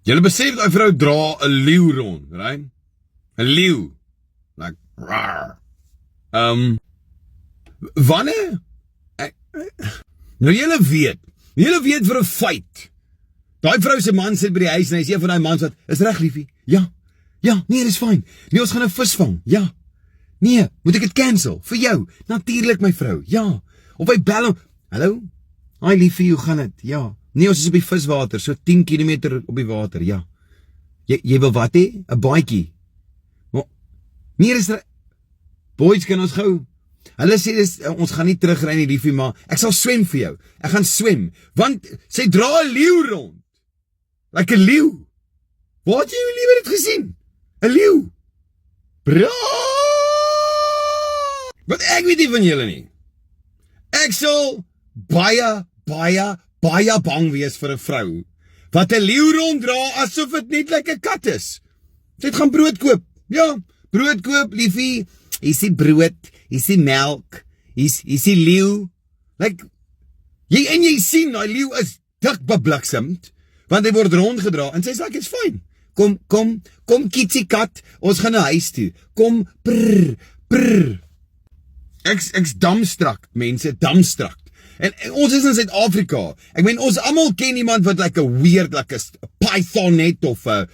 Julle besef dat 'n vrou dra 'n leeu rond, right? 'n leeu. Like, rawr. Wanneer? Nou julle weet vir 'n feit. Daai vrou se man sit by die huis en hy's een van daai mans wat, is reg liefie? Ja. Ja, nee, dis fyn. Nee, ons gaan 'n vis vang. Ja. Nee, moet ek dit cancel? Vir jou. Natuurlik my vrou. Ja. Of hy bel hom. Hallo? Hi liefie, hoe gaan dit? Ja. Nee, ons is op die viswater, so 10 km op die water. Ja. Jy wil wat hê? 'n baadjie. Maar nee, dis boys, kan ons gou. Hulle sê dis ons gaan nie terugry nie liefie, maar ek sal swem vir jou. Ek gaan swem want sy dra 'n leeu rond. Like 'n leeu. Waar het jy jou liewe dit gesien? 'n leeu. Bra! Wat ek weet nie van julle nie. Ek sal baie bang wees vir 'n vrou wat 'n leeu ronddra asof dit net like 'n kat is. Sy het gaan brood koop. Ja, brood koop, liefie. Hier is die brood, hier is die melk, hier is die leeu. Like jy sien daai leeu is dik bebliksemd want hy word rondgedra en sy sê ek is fyn. Kom kitsie kat, ons gaan na huis toe. Kom prr. Ek's dumbstruck, mense, dumbstruck. En ons is in Suid-Afrika. Ek meen ons almal ken iemand wat like 'n weird, like 'n python het of 'n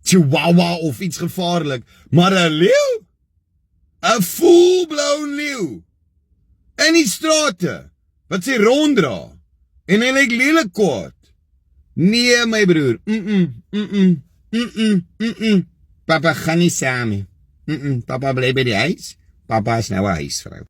chihuahua of iets gevaarlik, maar 'n leeu? 'n full-blown leeu in die strate wat sy ronddra en hy lyk lelik kwaad. Nee my broer. Papa gaan nie saam nie. Papa bly by die huis. Papa is nou 'n huisvrou.